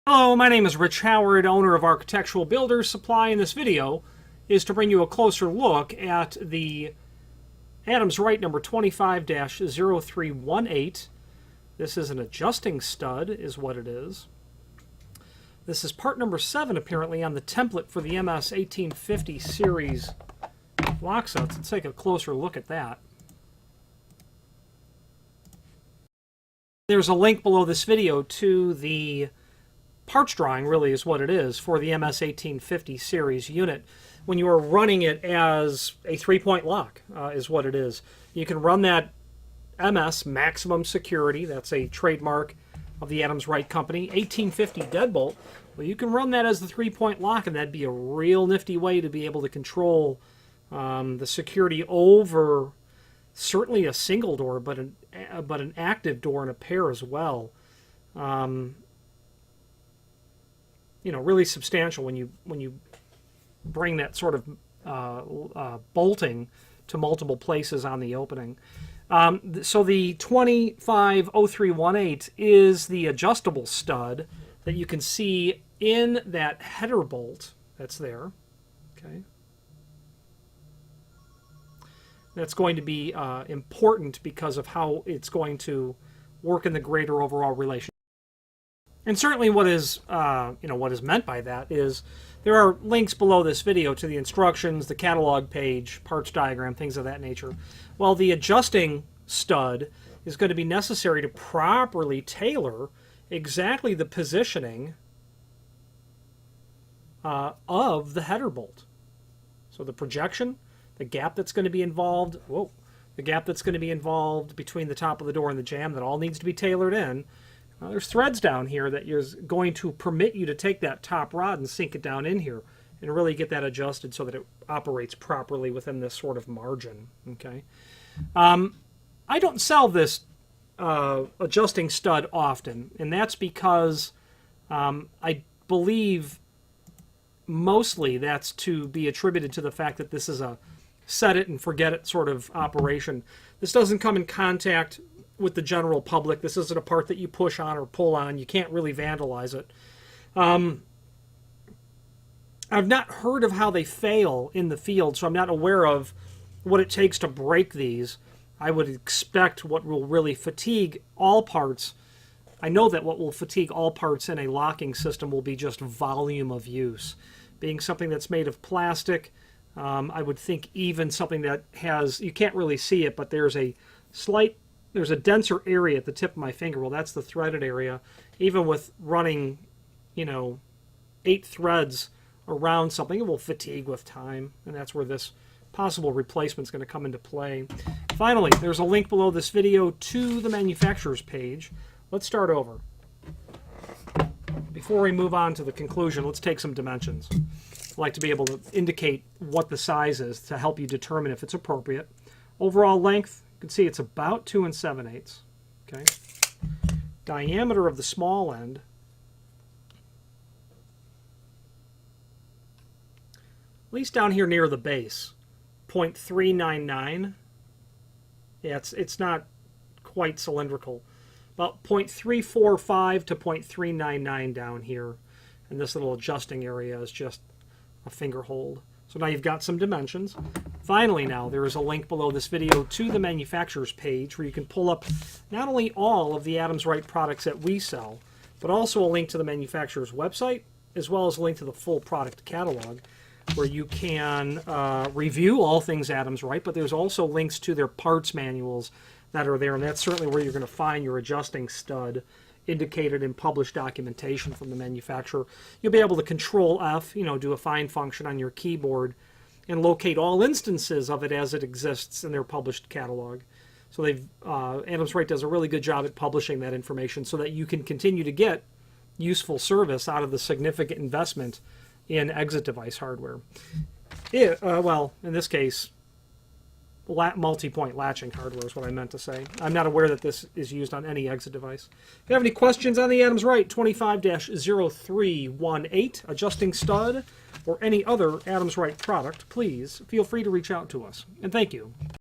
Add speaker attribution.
Speaker 1: Hello, my name is Rich Howard, owner of Architectural Builders Supply. In this video is to bring you a closer look at the Adams Rite number 25-0318. This is an adjusting stud, is what it is. This is part number 7, apparently, on the template for the MS 1850 series lock sets. Let's take a closer look at that. There's a link below this video to the parts drawing, really is what it is, for the MS 1850 series unit. When you are running it as a 3-point lock, is what it is. You can run that MS maximum security, that's a trademark of the Adams Rite company, 1850 deadbolt. Well, you can run that as the 3-point lock, and that'd be a real nifty way to be able to control the security over certainly a single door, but an active door and a pair as well. You know, really substantial when you bring that sort of bolting to multiple places on the opening. So the 250318 is the adjustable stud that you can see in that header bolt that's there. Okay, that's going to be important because of how it's going to work in the greater overall relationship. And certainly what is, what is meant by that is there are links below this video to the instructions, the catalog page, parts diagram, things of that nature. Well, the adjusting stud is going to be necessary to properly tailor exactly the positioning of the header bolt. So the projection, the gap that's going to be involved, the gap that's going to be involved between the top of the door and the jamb, that all needs to be tailored in. There's threads down here that is going to permit you to take that top rod and sink it down in here and really get that adjusted so that it operates properly within this sort of margin. Okay, I don't sell this adjusting stud often, and that's because I believe mostly that's to be attributed to the fact that this is a set it and forget it sort of operation. This doesn't come in contact with the general public. This isn't a part that you push on or pull on. You can't really vandalize it. I've not heard of how they fail in the field, so I'm not aware of what it takes to break these. I would expect what will really fatigue all parts. I know that what will fatigue all parts in a locking system will be just volume of use. Being something that's made of plastic, I would think even something that has, you can't really see it, but there's a denser area at the tip of my finger. Well, that's the threaded area. Even with running, 8 threads around something, it will fatigue with time, and that's where this possible replacement is going to come into play. Finally, there's a link below this video to the manufacturer's page. Let's start over. Before we move on to the conclusion, let's take some dimensions. I like to be able to indicate what the size is to help you determine if it's appropriate. Overall length, you can see it's about 2 7/8. Okay. Diameter of the small end, at least down here near the base, 0.399. Yeah, it's not quite cylindrical. About 0.345 to 0.399 down here. And this little adjusting area is just a finger hold. So now you've got some dimensions. Finally now, there is a link below this video to the manufacturer's page where you can pull up not only all of the Adams Rite products that we sell, but also a link to the manufacturer's website, as well as a link to the full product catalog, where you can review all things Adams Rite, but there's also links to their parts manuals that are there, and that's certainly where you're going to find your adjusting stud indicated in published documentation from the manufacturer. You'll be able to Control F, do a find function on your keyboard and locate all instances of it as it exists in their published catalog. So Adams Rite does a really good job at publishing that information so that you can continue to get useful service out of the significant investment in exit device hardware. Well, in this case, multi-point latching hardware is what I meant to say. I'm not aware that this is used on any exit device. If you have any questions on the Adams Rite 25-0318 adjusting stud or any other Adams Rite product, please feel free to reach out to us. And thank you.